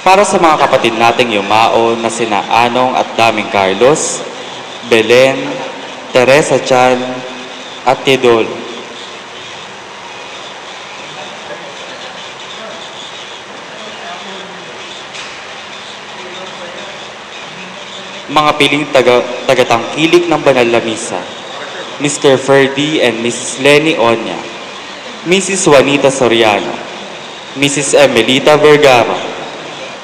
Para sa mga kapatid nating yumao na sina Anong at Daming Carlos, Belen, Teresa Chan, at Tidol. Mga piling tagatangkilik ng banal na misa, Mr. Ferdy and Mrs. Lenny Onya, Mrs. Juanita Soriano, Mrs. Emelita Vergara,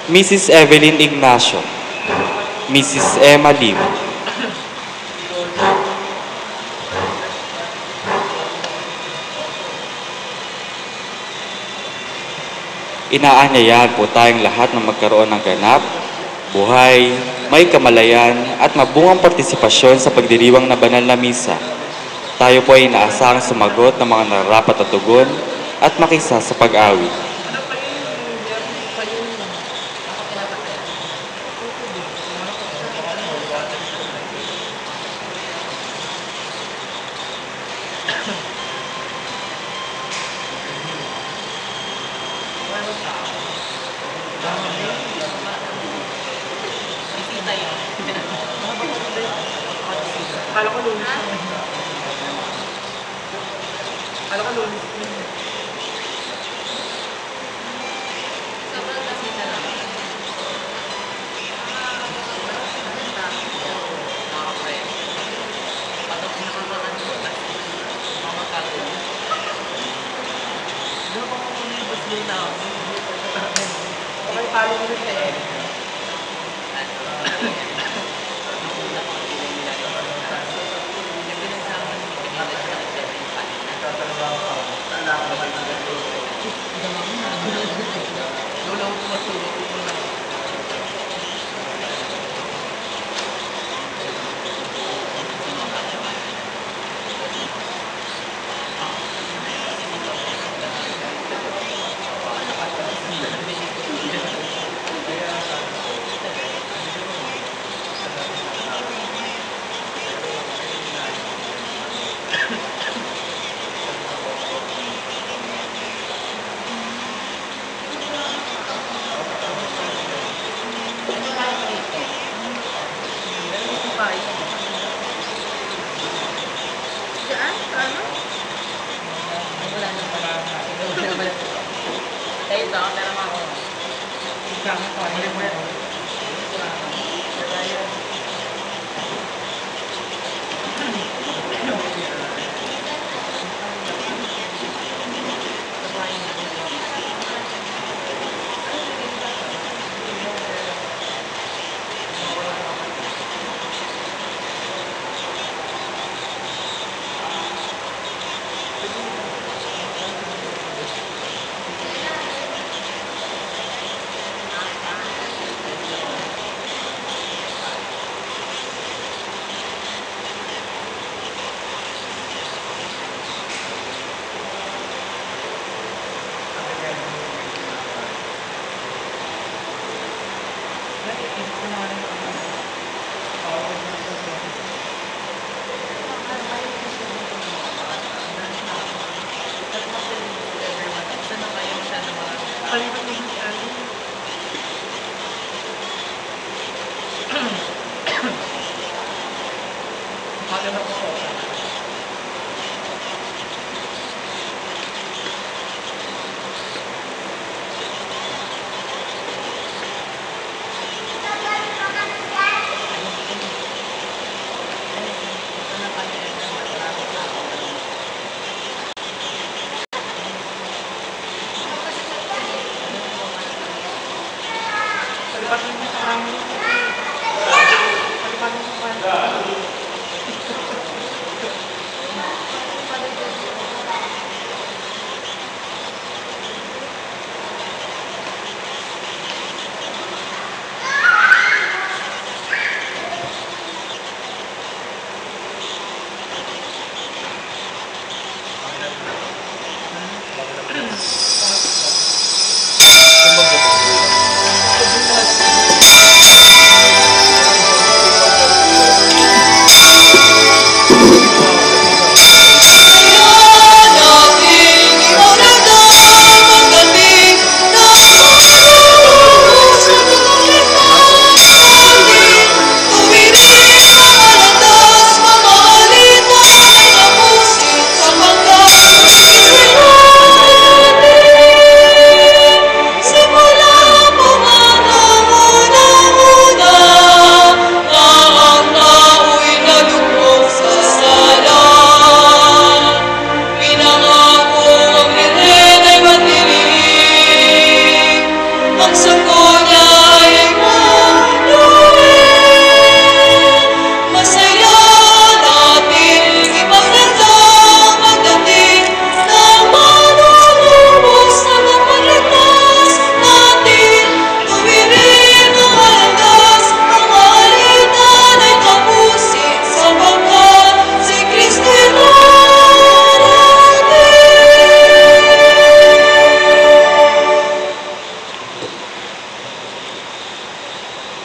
Mrs. Evelyn Ignacio, Mrs. Emma Lim. Inaanyayahan po tayong lahat na magkaroon ng ganap, buhay, may kamalayan at mabungang partisipasyon sa pagdiriwang na banal na misa. Tayo po ay inaasahang sumagot ng mga nararapat na tugon at makisa sa pag-awit.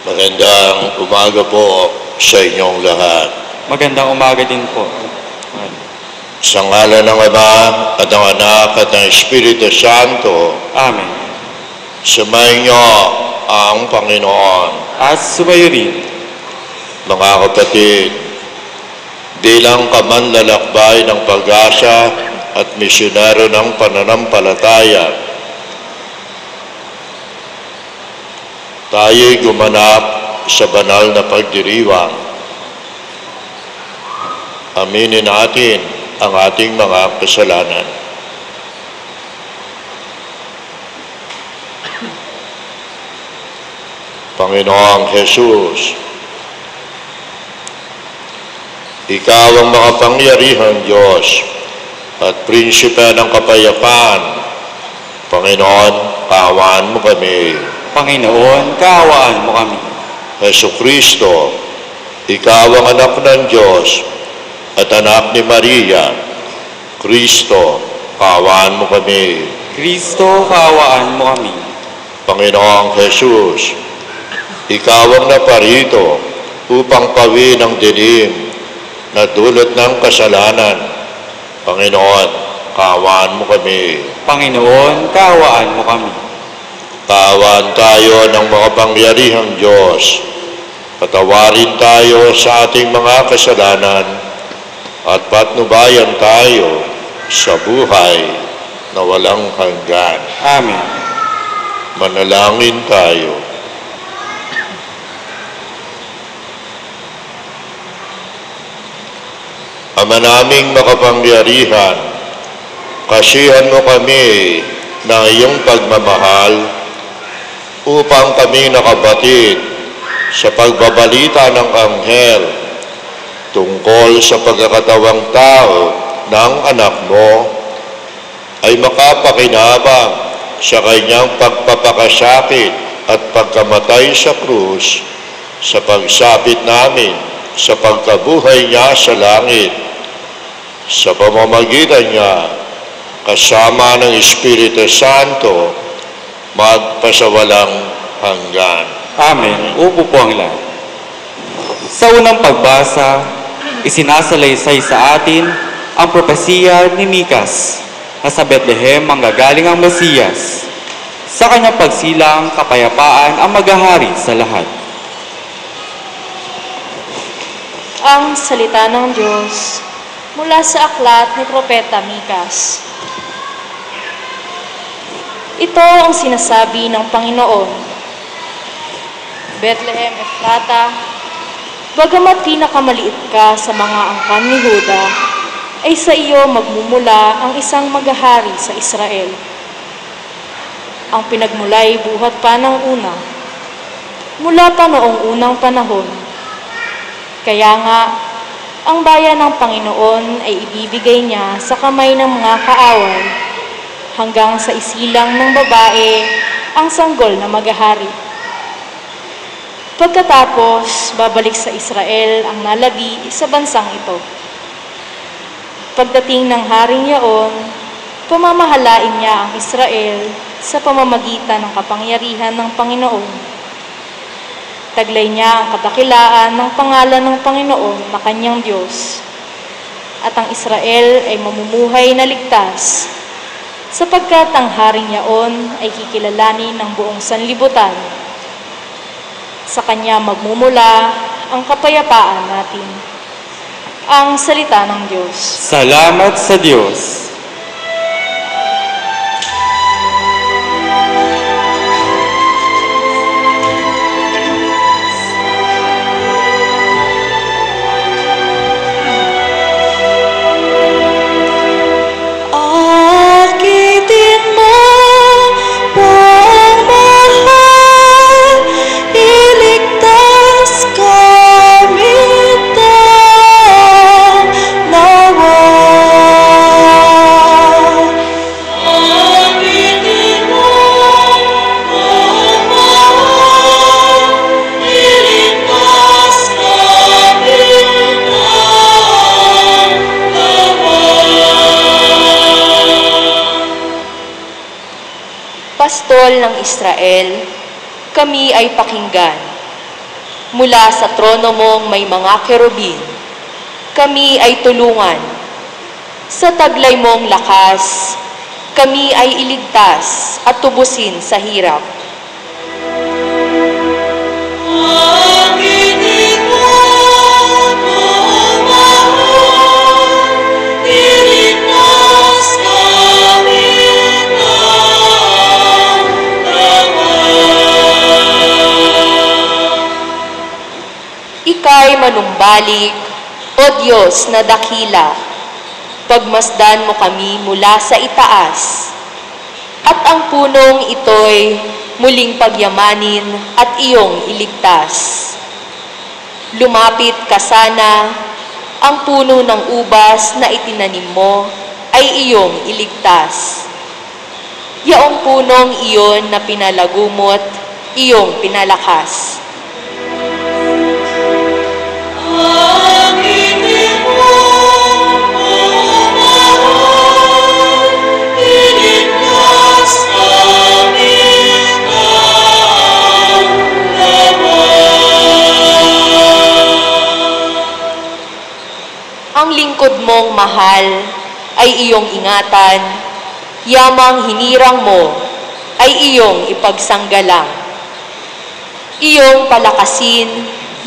Magandang umaga po sa inyong lahat. Magandang umaga din po. Sa ngalan ng Ama at ng Anak at ng Espiritu Santo, Amen. sumayin niyo ang Panginoon. At sumayo rin. Mga kapatid, bilang kamanlalakbay ng pag-asa at misyonero ng pananampalataya, tayo'y gumanap sa banal na pagdiriwang. Aminin natin ang ating mga kasalanan. Panginoong Jesus, Ikaw ang makapangyarihang Diyos at prinsipe ng kapayapaan. Panginoon, kaawaan mo kami. Panginoon, kaawaan mo kami. Jesucristo, Ikaw ang anak ng Diyos at anak ni Maria. Kristo, kaawaan mo kami. Kristo, kaawaan mo kami. Panginoong Jesus, Ikaw ang naparito upang pawin ang dilim na dulot ng kasalanan. Panginoon, kaawaan mo kami. Panginoon, kaawaan mo kami. Kaawaan tayo ng makapangyarihang Diyos. Patawarin tayo sa ating mga kasalanan at patnubayan tayo sa buhay na walang hanggan. Amen. Manalangin tayo. Ama naming makapangyarihan, kasihan mo kami ng iyong pagmamahal upang kami nakabatid sa pagbabalita ng anghel tungkol sa pagkakatawang tao ng anak mo ay makapakinabang sa kanyang pagpapakasakit at pagkamatay sa krus sa pagsapit namin sa pagkabuhay niya sa langit. Sa pamamagitan niya, kasama ng Espiritu Santo, magpasawalang hanggan. Amen. Upo po ang lahat. Sa unang pagbasa, isinasalaysay sa atin ang propesiya ni Mikas na sa Bethlehem manggagaling ang Mesiyas. Sa kanyang pagsilang, kapayapaan ang maghahari sa lahat. Ang salita ng Diyos mula sa aklat ni Propeta Mikas. Ito ang sinasabi ng Panginoon. Bethlehem Ephrata, bagamat pinakamaliit ka sa mga angkan ni Huda, ay sa iyo magmumula ang isang maghahari sa Israel. Ang pinagmulay buhat pa ng una, mula pa noong unang panahon. Kaya nga, ang bayan ng Panginoon ay ibibigay niya sa kamay ng mga kaaway hanggang sa isilang ng babae ang sanggol na maghahari. Pagkatapos, babalik sa Israel ang nalabi sa bansang ito. Pagdating ng haring yaon, pamamahalain niya ang Israel sa pamamagitan ng kapangyarihan ng Panginoon. Taglay niya ang kadakilaan ng pangalan ng Panginoon na kanyang Diyos. At ang Israel ay mamumuhay na ligtas, sapagkat ang haring yaon ay kikilalanin ng buong sanlibutan. Sa kanya magmumula ang kapayapaan natin. Ang salita ng Diyos. Salamat sa Diyos. Pastol ng Israel, kami ay pakinggan. Mula sa trono mong may mga kerubin, kami ay tulungan. Sa taglay mong lakas, kami ay iligtas at tubusin sa hirap. Ika'y manumbalik, O Diyos na dakila, pagmasdan mo kami mula sa itaas, at ang punong ito'y muling pagyamanin at iyong iligtas. Lumapit ka sana, ang puno ng ubas na itinanim mo ay iyong iligtas. Yaong punong iyon na pinalagumot, iyong pinalakas. Ang lingkod mong mahal ay iyong ingatan, yamang hinirang mo ay iyong ipagsanggalang. Iyong palakasin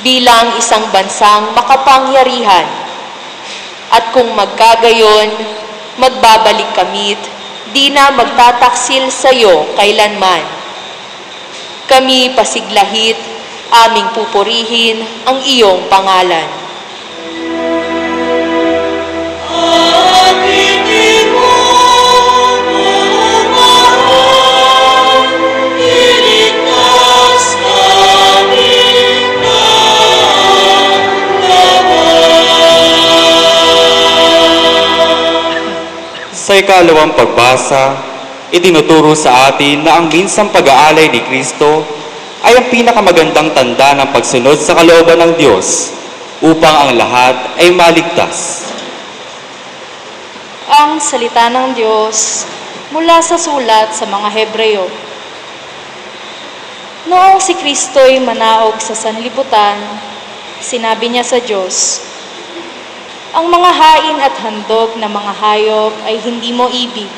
bilang isang bansang makapangyarihan. At kung magkagayon, magbabalik kamit, di na magtataksil sa iyo kailanman. Kami pasiglahit, aming pupurihin ang iyong pangalan. Sa ikalawang pagbasa, itinuturo sa atin na ang minsang pag-aalay ni Kristo ay ang pinakamagandang tanda ng pagsunod sa kalooban ng Diyos upang ang lahat ay maligtas. Ang salita ng Diyos mula sa sulat sa mga Hebreo. Noong si Kristo'y manaog sa sanlibutan, sinabi niya sa Diyos, "Ang mga hain at handog na mga hayop ay hindi mo ibig,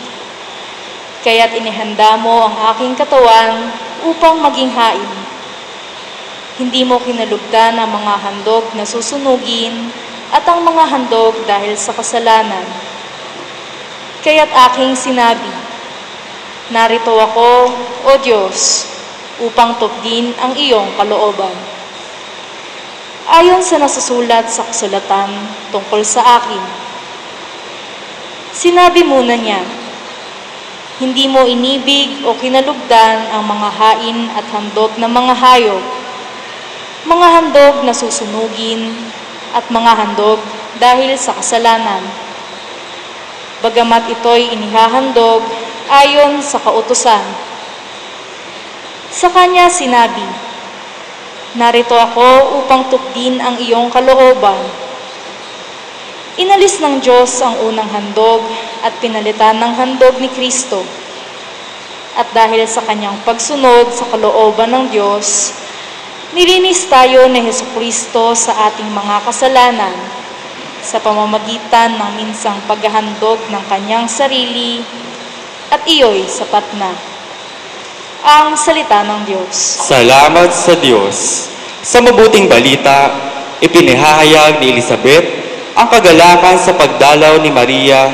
kaya't inihanda mo ang aking katawan upang maging hain. Hindi mo kinalugdan ang mga handog na susunugin at ang mga handog dahil sa kasalanan. Kaya't aking sinabi, narito ako, O Diyos, upang tupdin ang iyong kalooban." Ayon sa nasusulat sa kasulatan tungkol sa akin, sinabi muna niya, hindi mo inibig o kinalugdan ang mga hain at handog ng mga hayop, mga handog na susunugin at mga handog dahil sa kasalanan. Bagamat ito'y inihahandog ayon sa kautusan. Sa kanya sinabi, narito ako upang tupdin ang iyong kalooban. Inalis ng Diyos ang unang handog at pinalitan ng handog ni Kristo. At dahil sa kanyang pagsunod sa kalooban ng Diyos, nilinis tayo ni Hesukristo sa ating mga kasalanan sa pamamagitan ng minsang paghahandog ng kanyang sarili, at iyo'y sapat na. Ang salita ng Diyos. Salamat sa Diyos. Sa mabuting balita, ipinahayag ni Elizabeth ang kagalakan sa pagdalaw ni Maria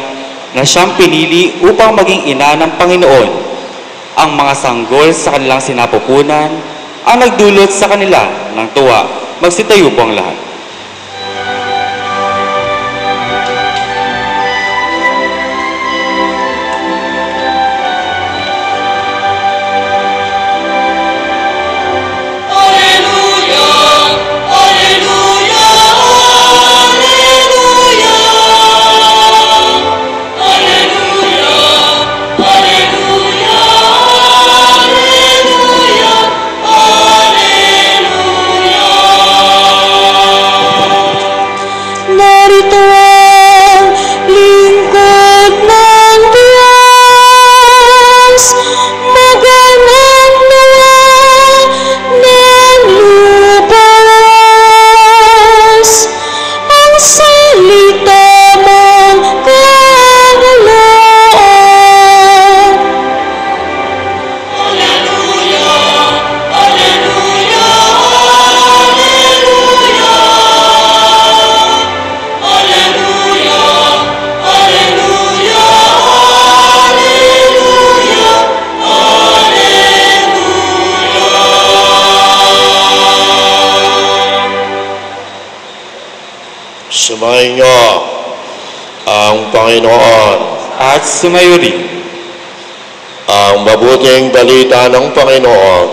na siyang pinili upang maging ina ng Panginoon. Ang mga sanggol sa kanilang sinapupunan ang nagdulot sa kanila ng tuwa. Magsitayo po ang lahat. Sumainyo ang Panginoon. At sumayo rin. Ang mabuting balita ng Panginoon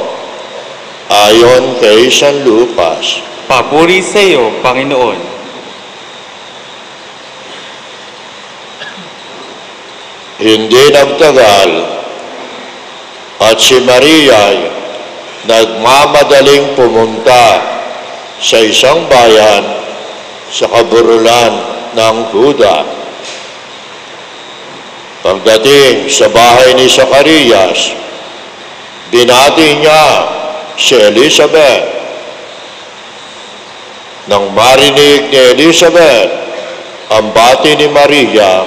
ayon kay San Lucas. Papuri sa iyo, Panginoon. Hindi nagtagal at si Maria ay nagmamadaling pumunta sa isang bayan sa kaburulan ng Huda. Pagdating sa bahay ni Zacarias, binati niya si Elizabeth. Nang marinig ni Elizabeth ang bati ni Maria,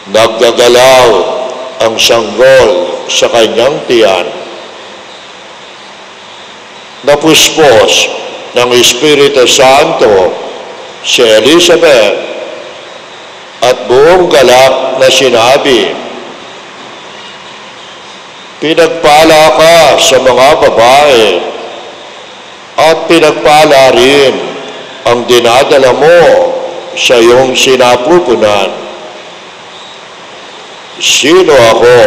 naggagalaw ang sanggol sa kanyang tiyan. Napuspos ng Espiritu Santo si Elizabeth at buong galak na sinabi, "Pinagpala ka sa mga babae at pinagpala rin ang dinadala mo sa iyong sinapupunan. Sino ako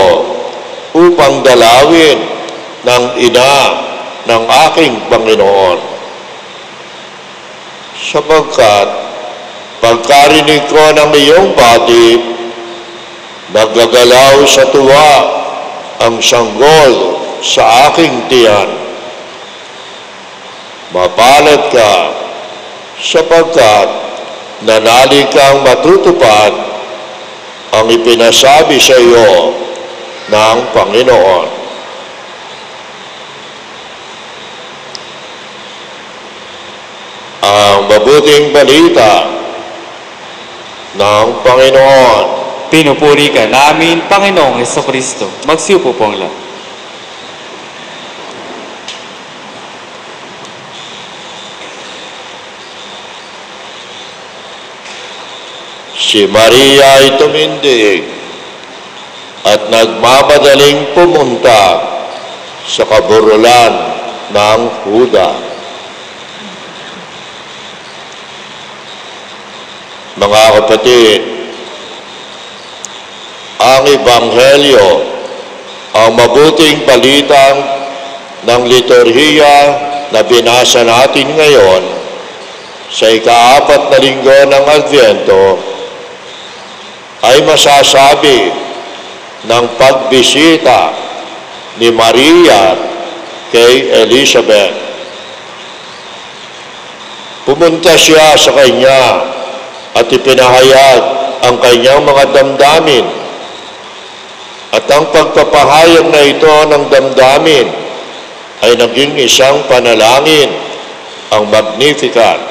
upang dalawin ng ina ng aking Panginoon? Sapagkat pagkarinig ko ng iyong bati, naggagalaw sa tuwa ang sanggol sa aking tiyan. Mapalad ka sapagkat nanalig kang matutupad ang ipinasabi sa iyo ng Panginoon." Ang mabuting balita ng Panginoon. Pinupuri ka namin, Panginoong Jesucristo. Magsiupo po ang lahat. Si Maria ay tumindig at nagmamadaling pumunta sa kaburulan ng Huda. Mga kapatid, ang Ebanghelyo, ang mabuting balitang ng liturhiya na binasa natin ngayon sa ika-4 na linggo ng Adbyento, ay masasabi ng pagbisita ni Maria kay Elizabeth. Pumunta siya sa kanya at ipinahayag ang kanyang mga damdamin. At ang pagpapahayag na ito ng damdamin ay naging isang panalangin, ang Magnificat.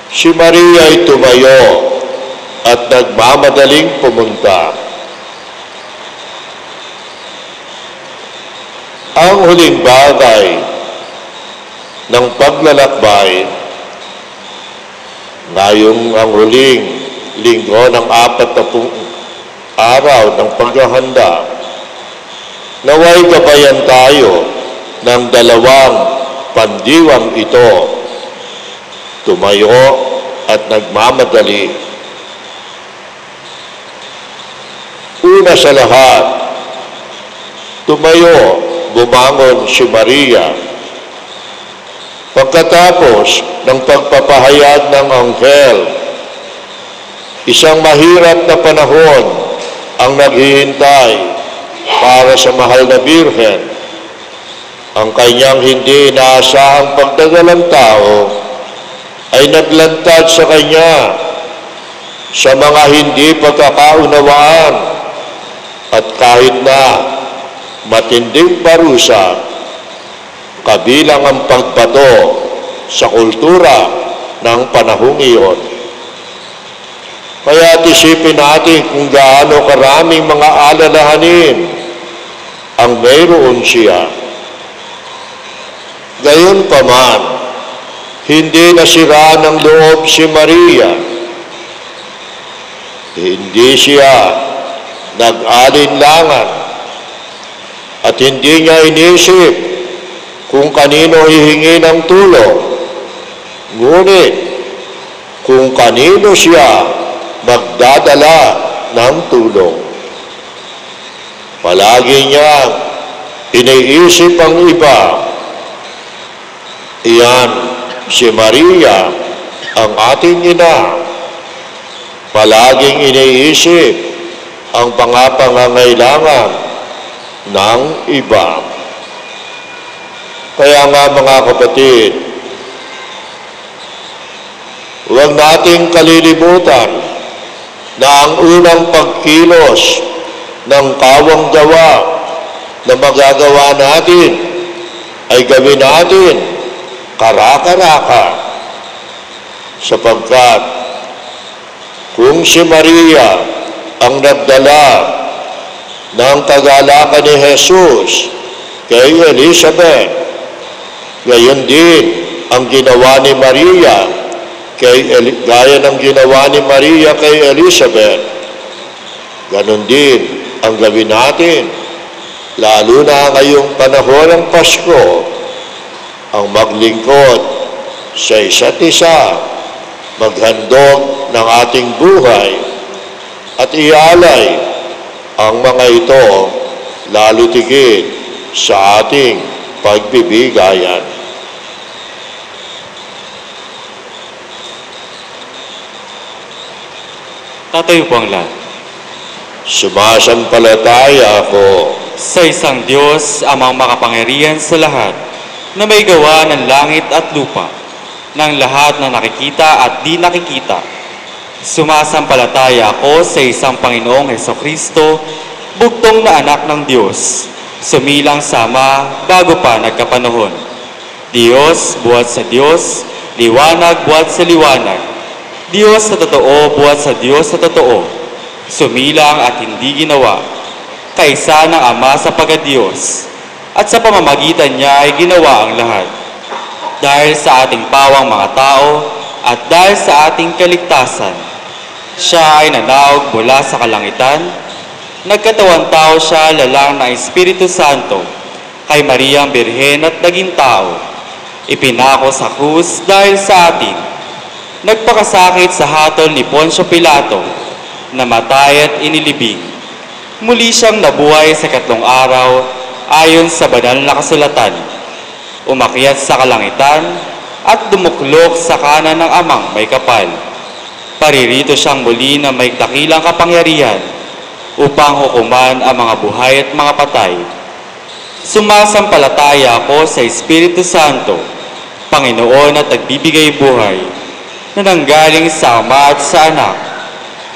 Si Maria ay tumayo at nagmamadaling pumunta. Ang huling bagay ng paglalakbay ngayong ang huling linggo ng 40 araw ng paghahanda, naway gabayan tayo ng dalawang pandiwang ito, tumayo at nagmamadali. Una sa lahat, tumayo, bumangon si Maria. Pagkatapos ng pagpapahayag ng anghel, isang mahirap na panahon ang naghihintay para sa mahal na Birhen. Ang kanyang hindi inaasahang pagdadalang tao ay naglantad sa kanya sa mga hindi pagkakaunawaan at kahit na matinding parusa, kabilang ang pagbato sa kultura ng panahong iyon. Kaya isipin natin kung gaano karaming mga alalahanin ang mayroon siya. Gayunpaman, hindi nasira ng loob si Maria. Hindi siya nag-alinlangan at hindi niya inisip kung kanino hihingi ng tulong Ngunit kung kanino siya magdadala ng tulong, palagi niyang iniisip ang iba. Iyan si Maria, ang ating ina. Palaging iniisip ang pangangailangan ng iba. Kaya nga mga kapatid, huwag nating kalilimutan na ang unang pagkilos ng kawang gawa na magagawa natin ay gawin natin kara-karaka, sapagkat kung si Maria ang nagdala ng kagalakan ni Jesus kay Elizabeth, gayon din ang ginawa ni Maria gaya ng ginawa ni Maria kay Elizabeth, ganon din ang gawin natin, lalo na ngayong panahon ng Pasko, ang maglingkod sa isa't isa, maghandog ng ating buhay, at ialay ang mga ito lalo tigit sa ating pagbibigayan. Tatayo po ang lahat. Sumasampalataya ako Sa isang Diyos, amang makapangyarihan sa lahat, na may gawa ng langit at lupa, ng lahat na nakikita at di nakikita. Sumasampalataya ako sa isang Panginoong Hesukristo, bugtong na anak ng Diyos, sumilang sa Ama bago pa nagkapanahon. Diyos buhat sa Diyos, liwanag buhat sa liwanag. Diyos sa totoo buhat sa Diyos sa totoo, sumilang at hindi ginawa. Kaisa ng Ama sa pagka-Diyos, at sa pamamagitan niya ay ginawa ang lahat. Dahil sa ating pawang mga tao at dahil sa ating kaligtasan, siya ay nanaog mula sa kalangitan. Nagkatawang tao siya lalang ng Espiritu Santo kay Maria ang Birhen at naging tao. Ipinako sa krus dahil sa atin. Nagpakasakit sa hatol ni Poncio Pilato, namatay at inilibing. Muli siyang nabuhay sa 3 araw ayon sa banal na kasulatan. Umakyat sa kalangitan at dumuklok sa kanan ng Amang may kapal. Paririto siyang muli na may dakilang kapangyarihan upang hukuman ang mga buhay at mga patay. Sumasampalataya ako sa Espiritu Santo, Panginoon at nagbibigay buhay, na nanggaling sa Ama at sa Anak.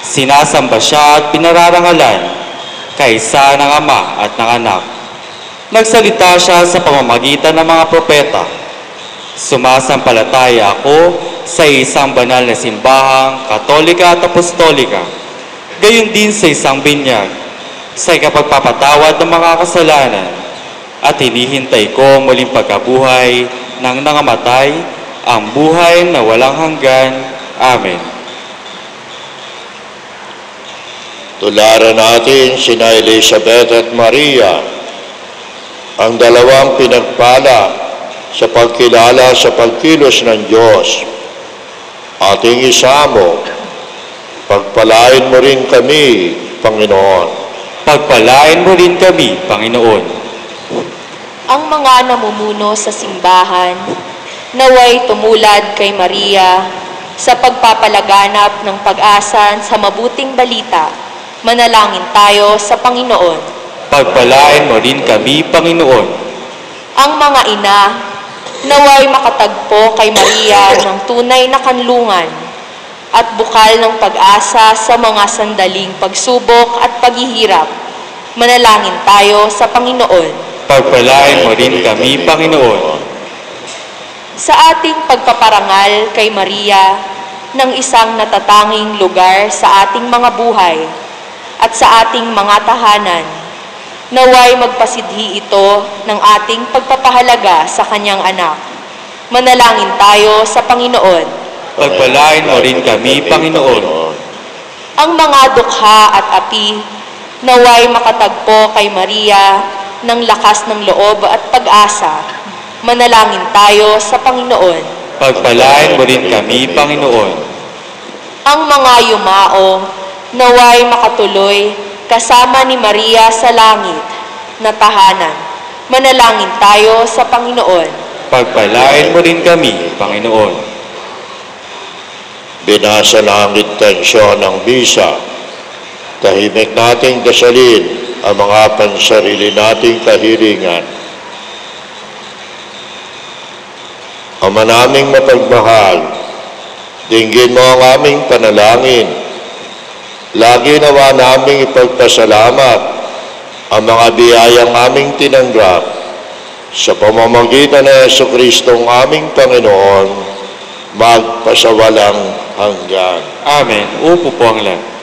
Sinasamba siya at pinararangalan, kaisa ng Ama at ng Anak. Nagsalita siya sa pamamagitan ng mga propeta. Sumasampalataya ako sa isang banal na simbahang Katolika at Apostolika, gayon din sa isang binyag, sa ikapagpapatawad ng mga kasalanan, at hinihintay ko muling pagkabuhay ng nangamatay, ang buhay na walang hanggan. Amen. Tularan natin sina Elizabeth at Maria, ang dalawang pinagpala sa pagkilala sa pagkilos ng Diyos. Ating isamo, pagpalain mo rin kami, Panginoon. Pagpalain mo rin kami, Panginoon. Ang mga namumuno sa simbahan, naway tumulad kay Maria sa pagpapalaganap ng pag-asa sa mabuting balita. Manalangin tayo sa Panginoon. Pagpalain mo rin kami, Panginoon. Ang mga ina, naway makatagpo kay Maria ng tunay na kanlungan at bukal ng pag-asa sa mga sandaling pagsubok at paghihirap. Manalangin tayo sa Panginoon. Pagpalain mo rin kami, Panginoon. Sa ating pagpaparangal kay Maria ng isang natatanging lugar sa ating mga buhay at sa ating mga tahanan, naway magpasidhi ito ng ating pagpapahalaga sa kanyang anak. Manalangin tayo sa Panginoon. Pagpalain mo rin kami, Panginoon. Ang mga dukha at api, naway makatagpo kay Maria ng lakas ng loob at pag-asa. Manalangin tayo sa Panginoon. Pagpalain mo rin kami, Panginoon. Ang mga yumao, naway makatuloy kasama ni Maria sa langit na tahanan. Manalangin tayo sa Panginoon. Pagpalain mo rin kami, Panginoon. Binasa ng intensyon ng misa, tahimik nating dasalin ang mga pansarili nating kahilingan. Ama naming mapagmahal, dinggin mo ang aming panalangin. Lagi nawa naming ipagpasalamat ang mga biyayang aming tinanggap sa pamamagitan ng Jesucristong aming Panginoon, magpasawalang hanggan. Amen. Upo po ang lahat.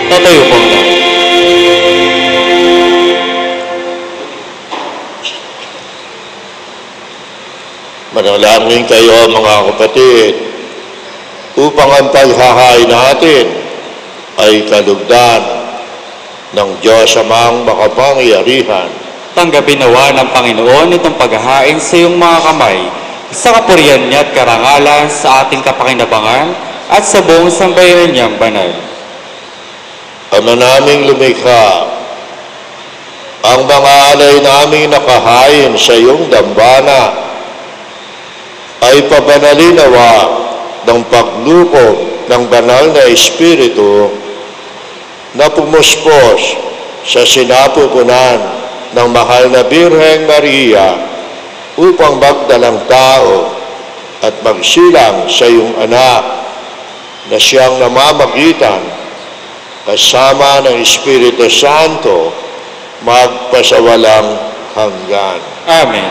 Tatayo po ang lahat. Manalangin kayo mga kapatid, upang ang paghahain natin ay kalugdan ng Diyos Amang makapangyarihan. Tanggapin nawa ng Panginoon itong paghahain sa iyong mga kamay, sa kapurihan niya at karangalan sa ating kapakinabangan at sa buong sambayanan niyang banal. Ama naming lumikha, ang mga alay naming nakahain sa iyong dambana ay pabanalin nawa ng paglukob ng banal na Espiritu na pumuspos sa sinapupunan ng mahal na Birheng Maria upang magdalang tao at magsilang sa iyong anak na siyang namamagitan kasama ng Espiritu Santo magpasawalang hanggan. Amen.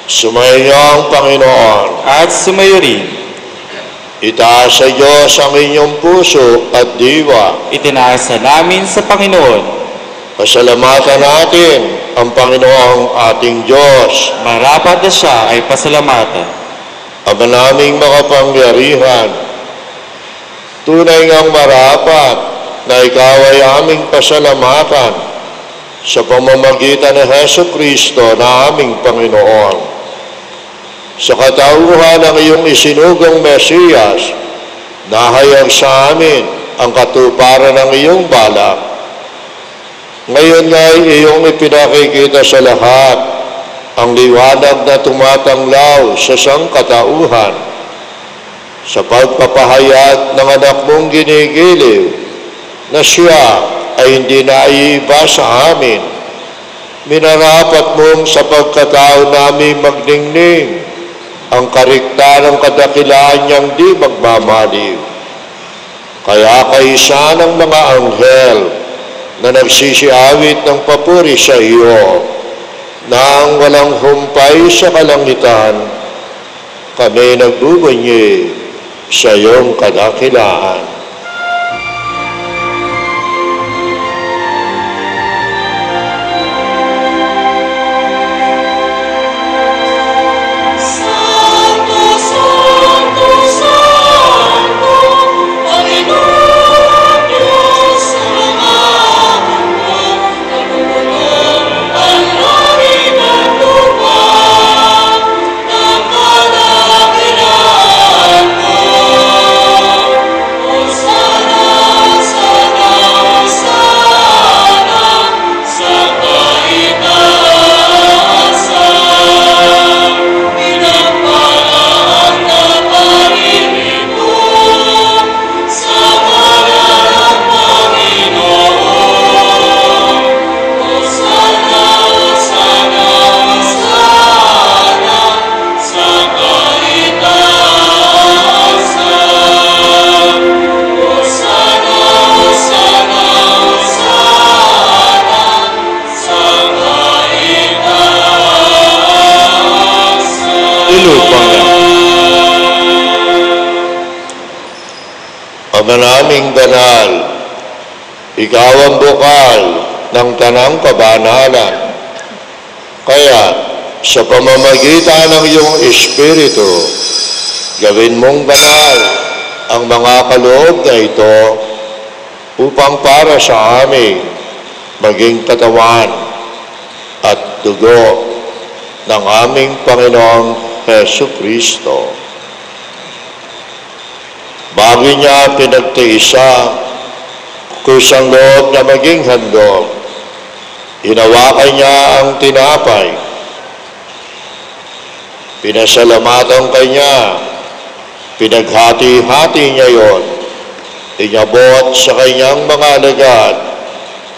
Sumayin niyo ang Panginoon. At sumayo rin, Itaas sa Diyos ang inyong puso at diwa. itinaasa namin sa Panginoon. Pasalamatan natin ang Panginoong ating Diyos. Marapat na siya ay pasalamatan. Ama naming makapangyarihan, tunay ngang marapat na ikaw ay aming pasalamatan sa pamamagitan ng Jesucristo na aming Panginoon. Sa katauhan ng iyong isinugang Mesiyas, nahayag sa amin ang katuparan ng iyong balak Ngayon nga ay iyong ipinakikita sa lahat ang liwanag na tumatanglaw sa sangkatauhan sa pagpapahayag ng anak mong ginigiliw na siya ay hindi naiiba sa amin. Minarapat mong sa pagkatao namin magningning ang karikta ng kadakilaan niyang di magmamaliw. Kaya kaisa ng mga anghel na nagsisiawit ng papuri sa iyo, nang walang humpay sa kalangitan, kami nagbubunyi sa iyong kadakilaan. Ama naming banal, ikaw ang bukal ng tanang kabanalan. Kaya, sa pamamagitan ng iyong Espiritu, gawin mong banal ang mga kaloob na ito upang para sa amin maging katawan at dugo ng aming Panginoong Hesu Kristo. Bago niya pinagtiisa kusang loob na maging handog, hinawakan niya ang tinapay. Pinasalamatan kanya, pinaghati-hati niya yon, inyabot sa kanyang mga alagad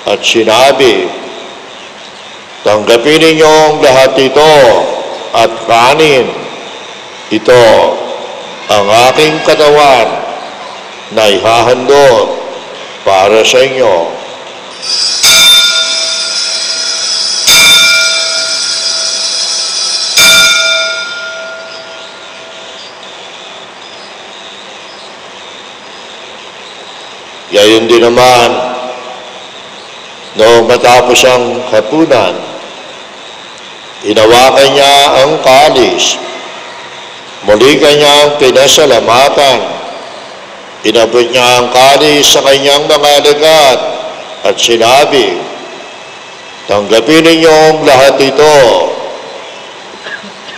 at sinabi, tanggapin ninyong lahat ito at kanin. Ito ang aking katawan na ihahandog para sa inyo. Gayon din naman, noong matapos ang hapunan, hinawakan niya ang kalis, muli kanyang pinasalamatan. Inabot niya ang kalis sa kanyang mga alagad at sinabi, tanggapin ninyong lahat ito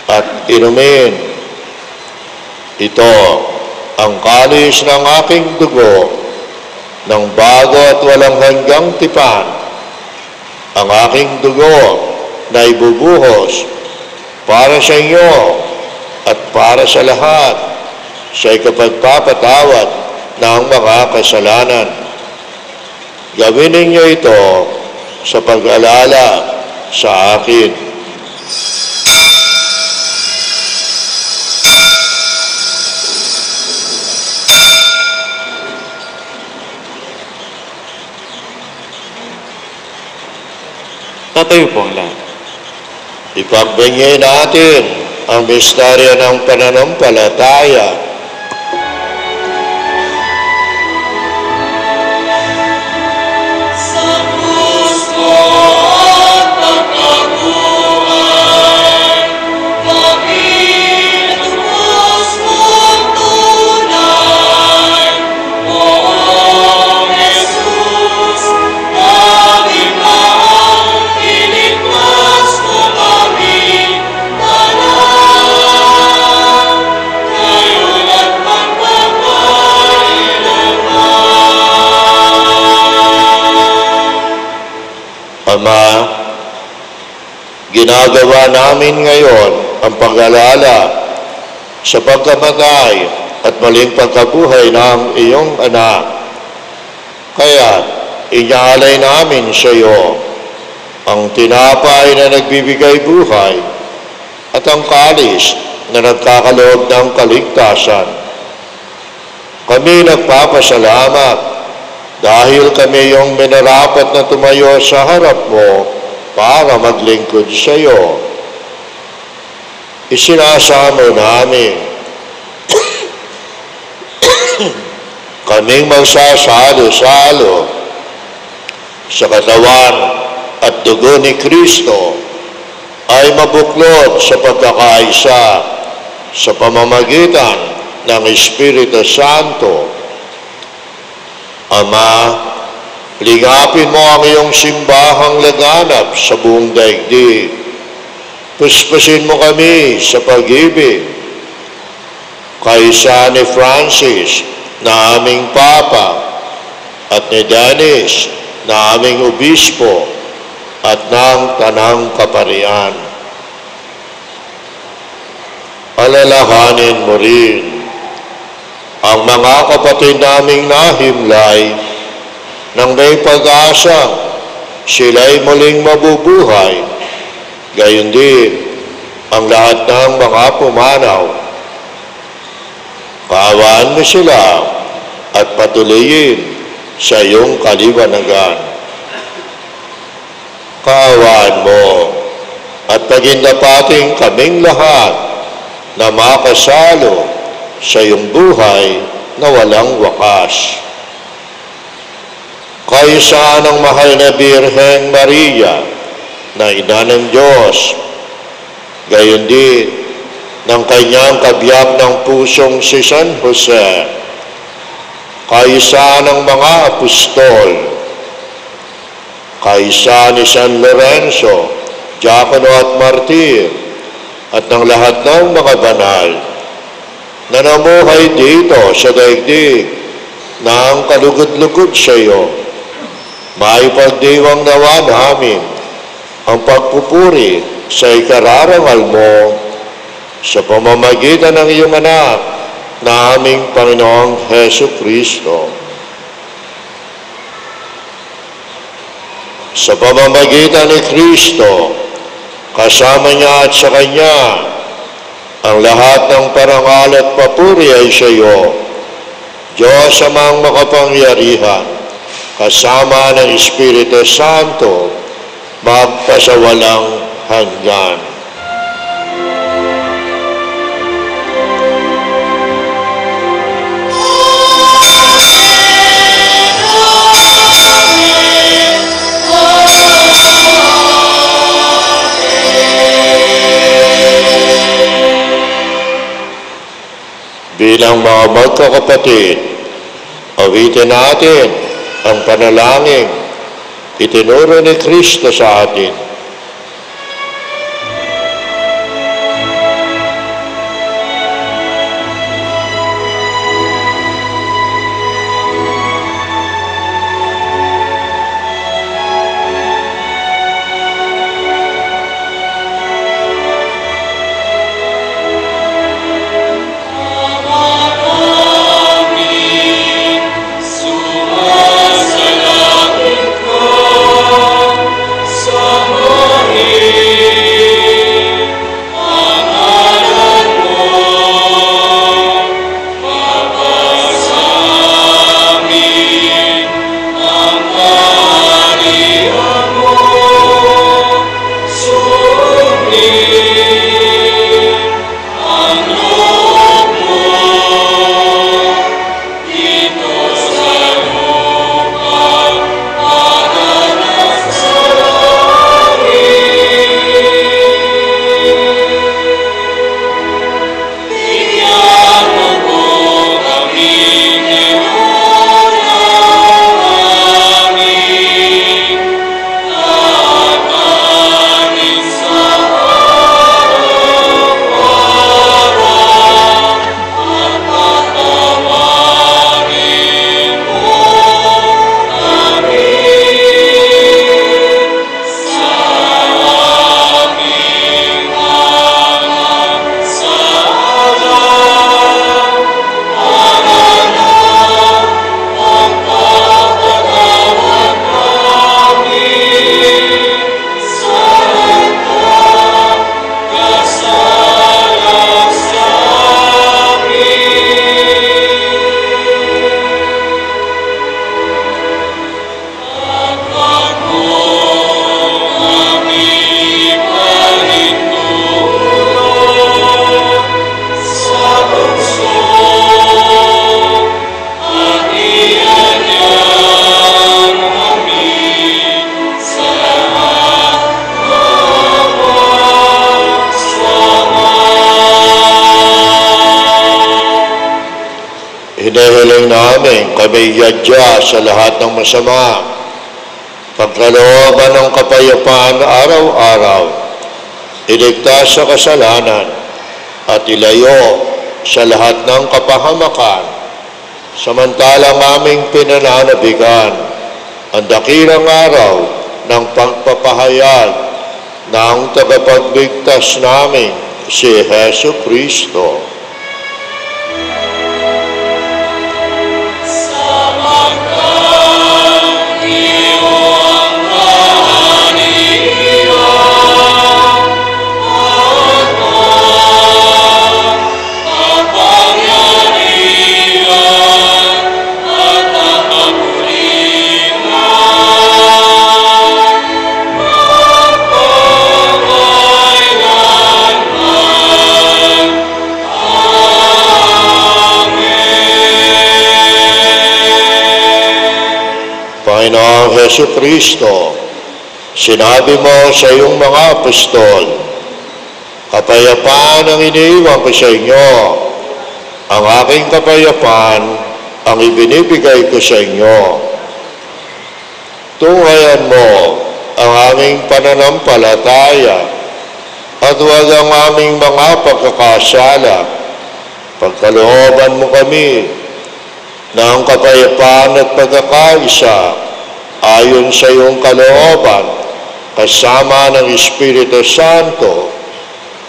at inumin. Ito ang kalis ng aking dugo ng bago at walang hanggang tipan, ang aking dugo na ibubuhos para sa inyo at para sa lahat sa ikapagpapatawad ng mga kasalanan. Gawin ninyo ito sa pag-alala sa akin. Tatayo po ang lahat. Ipagbigay natin ang misteryo ng pananampalataya. Kayo Ama, ginagawa namin ngayon ang pag-alala sa pagkamatay at maling pagkabuhay ng iyong anak. Kaya, inyaalay namin sa iyo ang tinapay na nagbibigay buhay at ang kalis na nagkakaloob ng kaligtasan. Kami nagpapasalamat dahil kami yung minarapat na tumayo sa harap mo para maglingkod sa iyo. Isinasamo namin kaming magsasalo-salo sa katawan at dugo ni Kristo ay mabuklod sa pagkakaisa sa pamamagitan ng Espiritu Santo. Ama, ligapin mo ang iyong simbahang laganap sa buong daigdig. Puspusin mo kami sa pag-ibig. Kaisa ni Francis na aming Papa at ni Dennis na aming Obispo at ng Tanang Kaparian. Alalahanin mo rin ang mga kapatid naming nahimlay nang may pag-asang sila'y muling mabubuhay, gayon din ang lahat ng mga pumanaw. Kaawaan mo sila at patuloyin sa iyong kaliwanagan. Kaawaan mo at pagindapating kaming lahat na makasalo sa iyong buhay na walang wakas. Kaisa ng mahal na Birheng Maria na Ina ng Diyos, gayon din ng kanyang kabiyak ng pusong si San Jose, kaisa ng mga apostol, kaisa ni San Lorenzo, Diakono at Martir, at ng lahat ng mga banal na namuhay dito sa daigdig ng kalugod-lugod sa iyo. Maipagdiwang nawa namin ang pagpupuri sa ikararangal mo sa pamamagitan ng iyong anak na aming Panginoong Hesu Kristo. Sa pamamagitan ni Kristo, kasama niya at sa Kanya, ang lahat ng parangal at papuri ay sa iyo, Diyos amang makapangyarihan, kasama ng Espiritu Santo, magpasawalang hanggan. Bilang mga magkakapatid, awitin natin ang panalangin itinuro ni Kristo sa atin. Sumasalangit ka sa Hinihiling namin kami yadya sa lahat ng masama, pagkalooban ng kapayapaan araw-araw, iligtas sa kasalanan, at ilayo sa lahat ng kapahamakan, samantalang aming pinananabigan ang dakilang araw ng pagpapahayag ng tagapagligtas namin, si Hesu Kristo. Panginoong Hesu Kristo, sinabi mo sa iyong mga apostol, kapayapaan ang iniiwan ko sa inyo, ang aking kapayapaan ang ibinibigay ko sa inyo. Tunghayan mo ang aming pananampalataya at huwag ang aming mga pagkakasala. Pagkalooban mo kami ng kapayapaan at pagkakaisa ayon sa iyong kalooban, kasama ng Espiritu Santo,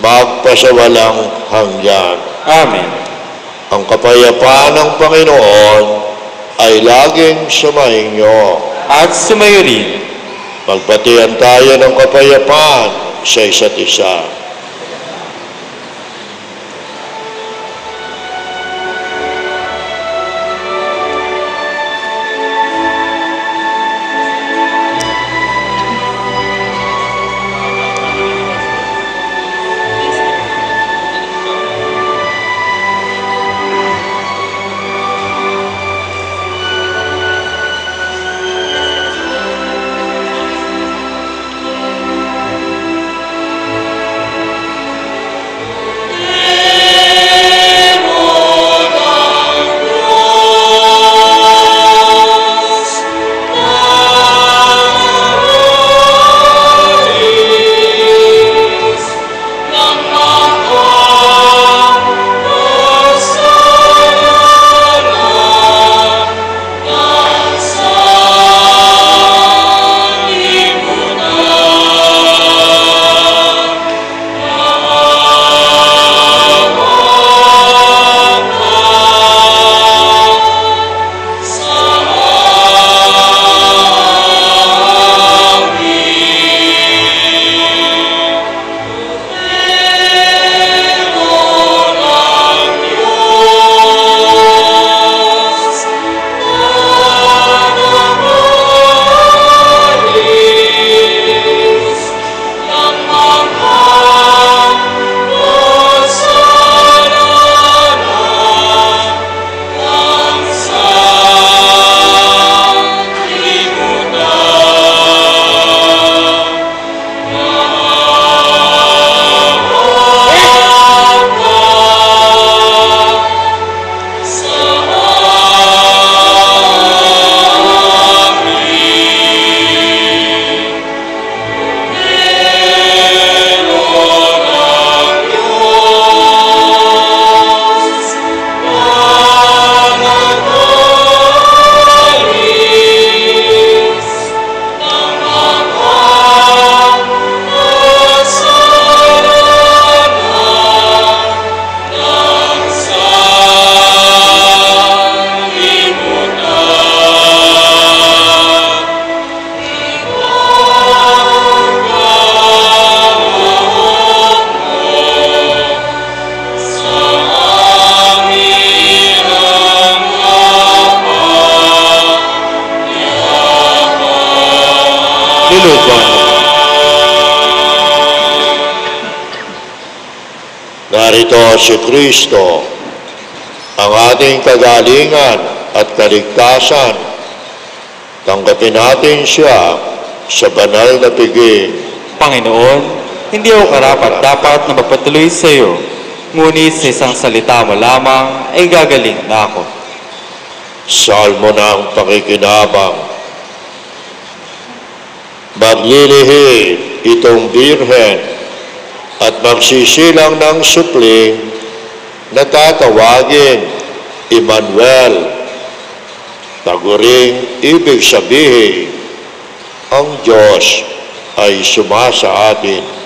magpasawalang hanggan. Amen. Ang kapayapaan ng Panginoon ay laging sumainyo. At sumayo rin. Magbatian tayo ng kapayapaan sa isa't isa. Narito si Kristo, ang ating kagalingan at kaligtasan. Tanggapin natin siya sa banal na piging. Panginoon, hindi ako karapat-dapat na magpatuloy sa iyo, ngunit sa isang salita mo lamang ay gagaling na ako. salmo ng pakikinabang. Maglilihi itong birhen at magsisilang ng supling na tatawagin Emmanuel. Taguring ibig sabihin, ang Diyos ay sumasa atin.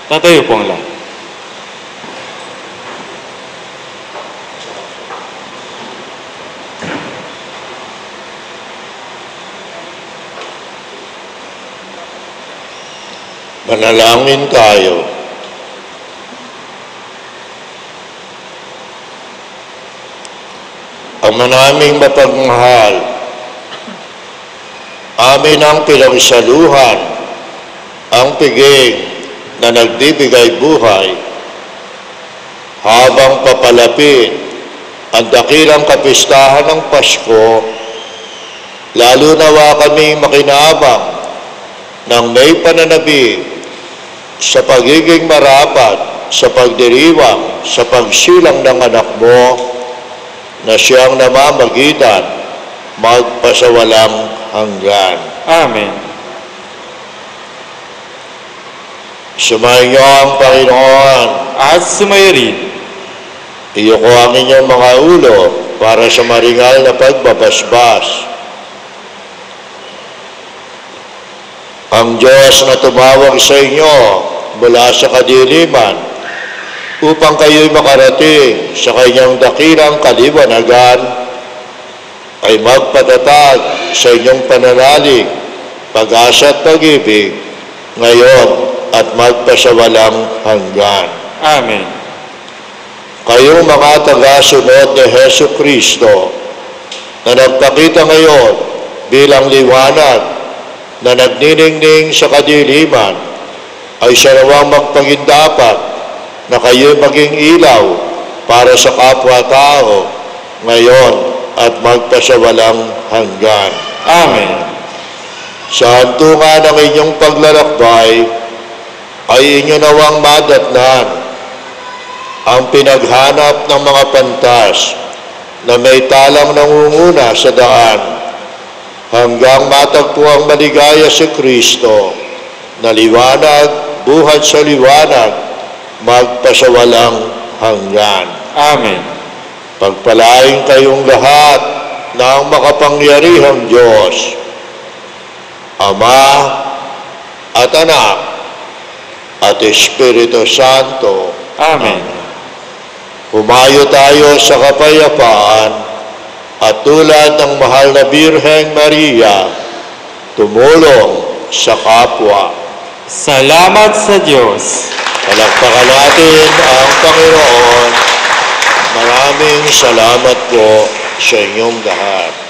Tatayo po ang lahat. Manalangin tayo. Ama naming mapagmahal, amin ang pinagsaluhan, ang piging na nagbibigay buhay, habang papalapit ang dakilang kapistahan ng Pasko, lalo nawa kaming makinabang ng may pananabik sa pagiging marapat, sa pagdiriwang, sa pagsilang ng anak mo, na siyang namamagitan magpasawalang hanggan. Amen. Sumayin niyo ang Panginoon. At sumayo rin. Iyoko ang inyong mga ulo para sa maringal na pagbabasbas. Ang Diyos na tumawag sa inyo mula sa kadiliman upang kayo'y makarating sa kanyang dakilang kaliwanagan, ay magpatatag sa inyong pananalig, pag-asa at pag-ibig, ngayon at magpasawalang hanggan. Amen. Kayong mga taga-sunod ni Hesu Kristo na nagpakita ngayon bilang liwanag na nagniningning sa kadiliman, ay siya nawang magpagindapat na kayo maging ilaw para sa kapwa-tao ngayon at magpasawalang hanggan. Amen. Sa hantungan ng inyong paglalakbay ay inyo nawang madatnan ang pinaghanap ng mga pantas na may talang nangunguna sa daan hanggang matagpo ang maligaya si Kristo na liwanag, buhat sa liwanag, magpasawalang hanggan. Amen. Pagpalain kayong lahat ng makapangyarihang Diyos, Ama at Anak at Espiritu Santo. Amen. Humayo tayo sa kapayapaan at tulad ng mahal na Birheng Maria, tumulong sa kapwa. Salamat sa Diyos. Palakpakan natin ang Panginoon. Maraming salamat po sa inyong lahat.